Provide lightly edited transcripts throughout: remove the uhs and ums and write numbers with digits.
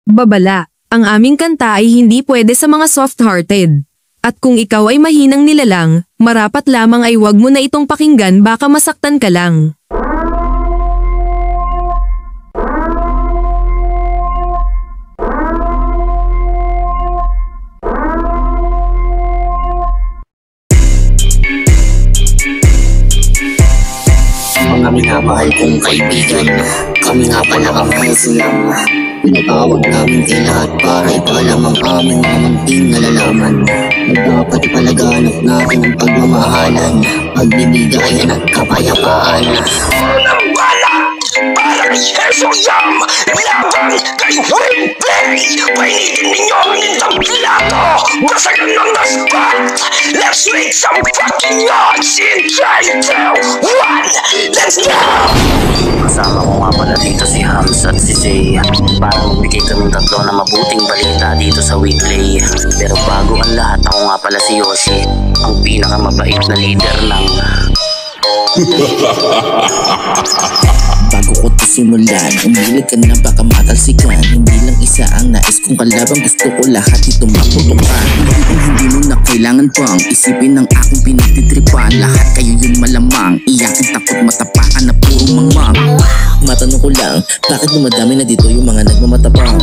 Babala, ang aming kanta ay hindi pwede sa mga soft-hearted. At kung ikaw ay mahinang nilalang, marapat lamang ay wag mo na itong pakinggan, baka masaktan ka lang. Mga minamahal kong kaibigan, kami nga pala ang Islam. Pinatawag namin kay lahat para ipaalam ang aming munting nalalaman. Dapat ipalaganap natin ang pagmamahalan, pagbibigayan at kapayapaan. Unang bala para kay Hesoyam, laban kay Winplay. Painitin ninyo ang inyong plato, basagan ng spot. Let's make some fucking noise in 3, 2, 1, let's go! Kasama ko nga pala dito si Hams at si Zay, para magbigay kaming tatlo na mabuting balita dito sa Weekly. Pero bago ang lahat, ako nga pala si Yoshi, ang pinakamabait na leader ng... Bago ko to simulan, umilig ka na baka matalsikan. Hindi lang isa ang nais kong kalabang, gusto ko lahat ito maputukan. Hindi mo na kailangan pang isipin ng aking pinagtitripan. Lahat kayo yun malamang, iyakin takot matapakan na puro mangmang. Matanong ko lang, bakit dumadami na dito yung mga nagmamatapang?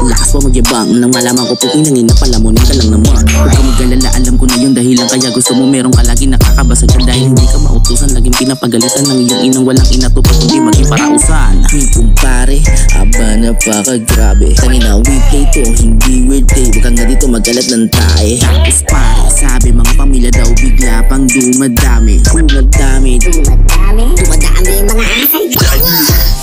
Lakas pa magyabang, nang malaman ko po pinangina palamunin ka lang naman. Huwag ka mag-alala, alam ko na yung dahilan, kaya gusto mo meron ka lagi nakakabasag ka. Dahil hindi ka mautusan, laging pinapagalitan ng iyong inang walang inatupad, kundi maging parausan. Hey kumpare, aba napakagrabe. Tangina weekday to, hindi weird day. Huwag kang nga dito magalat ng tae. Tapos pare, sabi mga pamilya daw bigla pang dumadami. Dumadami mga asay.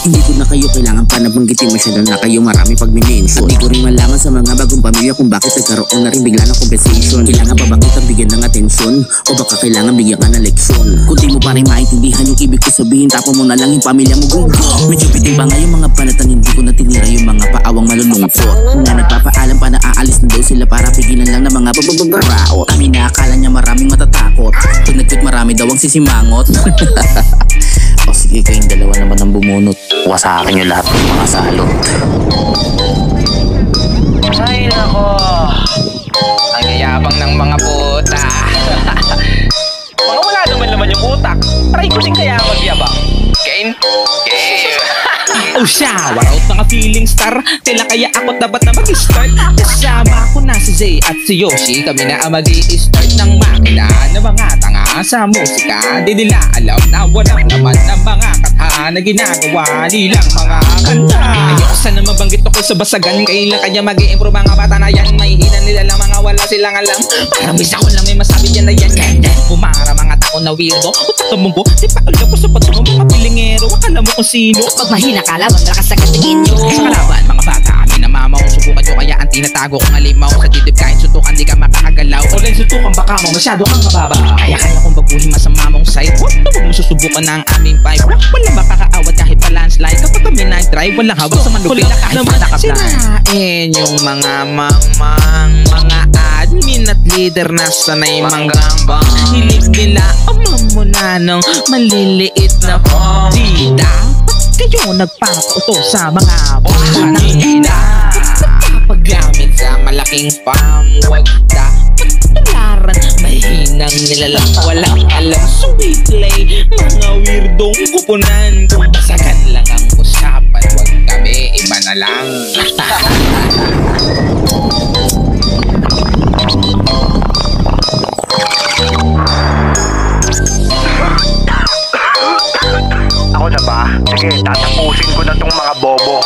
Hindi ko na kayo kailangan pa nabanggitin, masyado na kayo marami pag minention. At di ko rin malaman sa mga bagong pamilya kung bakit nagkaroon na rin bigla ng compensation. Kailangan ba bakit ang bigyan ng atensyon? O baka kailangan bigyan ka ng leksyon? Kung di mo pa rin maintindihan yung ibig ko sabihin, tapon mo na lang yung pamilya mo gugo. Medyo biting pa nga yung mga panatan, hindi ko na tinira yung mga paawang malulungkot. Na nagpapaalam pa na aalis na daw sila para pigilan lang ng mga babababaraot. Kami na akala niya maraming matatakot, pag nag-quit marami daw ang sisimangot. O sige, kayong dalawa naman ang bumunot. Kuha sa akin yung lahat ng mga salot. Ay nako, ang yayabang ng mga puta. Mga wala naman yung utak. Try ko din kaya magyabang. Game? Oh siya, warout mga feeling star. Tila kaya ako dapat na mag-start. Kasama ko na si Zay at si Yoshi. Kami na ang mag-i-start ng makina na mga tanga sa musika. Di nila alam na walang naman ng mga kata na ginagawa nilang mga kanta. Ayoko sana mabanggit ako sa basagan. Kailan kaya mag-i-improve mga bata na yan. May hina nila lang mga wala silang alam. Parang bisa ko lang may masabi dyan na yan. Pumara mga tao na weirdo. Utak mo, di pa alam ko sa patungo mga pilingero. Akala mo kung sino. Pag mahina ka laban, lakas sa katingin nyo. Sa kalaban, mga bata, kami na mamaw. Subukan nyo kaya ang tinatago kong alimaw. Sa dibdib kahit suntukan, di ka makakagalaw. O lang suntukan baka mo, masyado kang mababa. Kaya kong baguhin masama mong side. Huwag mo susubukan na ang aming vibe. Wala makakaawat kahit pa landslide. Kapag kami nag-drive, walang hawak sa manubila kahit pa nakaplan. Sinain yung mga mangmang, mga admin at leader na sanay manggambang. Hilig nila ang mamuna ng maliliit na di dapat kayo nagpapauto sa mga panangina. Paggamit sa malaking farm, wag dapat tularan. Mahinang nilalang walang alam sa weekly. Mga weirdong kupunan, kung basagan lang ang usapan, wag kami, iba na lang. Ako na ba? Sige, tatapusin ko na tong mga bobo.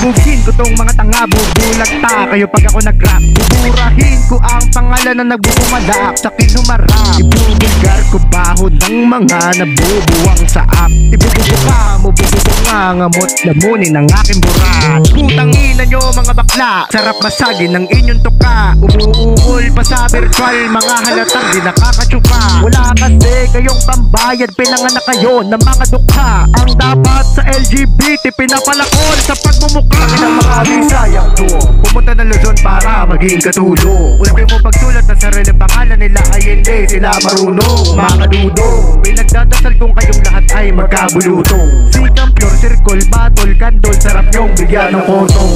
Bubugin ko tong mga tanga, bubulagta kayo pag ako nag-rap. Buburahin ko ang pangalan na nagbubumalak sa kinumarap. Ibubulgar ko baho ng mga nabubuwang sa ap. Ibububuka mo, bububungangamot lamunin ng aking burat. Putang ina nyo mga bakla, sarap masagin ng inyong tuka. Umuukol pa sa virtual, mga halatang di nakakatsuka. Wala kasi kayong pambayad, pinanganak kayo ng mga dukha. Ang dapat sa LGBT pinapalakon sa pagmumukha ng mga Bisayang to. Pumunta ng Luzon para maging katulong. Ultimo pagsulat na sariling pangalan nila ay hindi sila marunong. Mga dudong, pinagdadasal kung kayong lahat ay magkabulutong. Sikang pure circle, Katol, kandol, sarap yung bigyan ng kotong.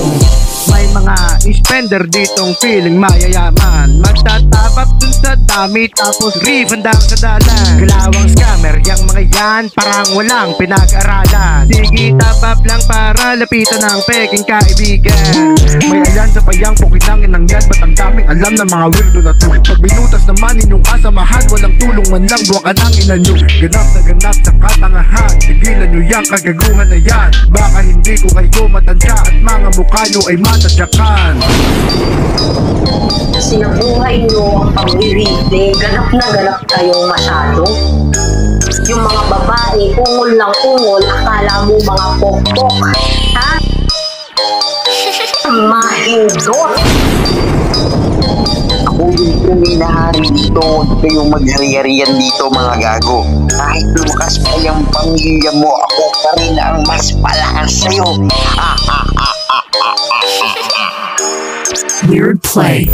May mga spender ditong feeling mayayaman. Magtatapap dun sa dami tapos refundang sa dalan. Galawang scammer, yang mga yan parang walang pinag-aralan. Sige, tapap lang para lapitan ng peking kaibigan. May alyansa pa yang pukinangin ng yan. Ba't ang daming alam ng mga weirdo na to? Pag binutas naman inyong kasamahan, walang tulong man lang, buwaka ng ina nyo. Ganap na ganap sa katangahan, tigilan nyo yang kagaguhan na yan. Baka hindi ko kayo matansya at mga mukha nyo ay matatsakan. Sinabuhay nyo ang pag-irite, ganap na ganap kayong masyado. Yung mga babae, ungol lang ungol, akala mo mga pokpok, ha? Mahindot! Ako yung kuminahari dito, huwag kayong maghari-harian dito mga gago. Kahit lumakas pa yung pamilya mo, ako pa rin ang mas palakas sa'yo. Weird play.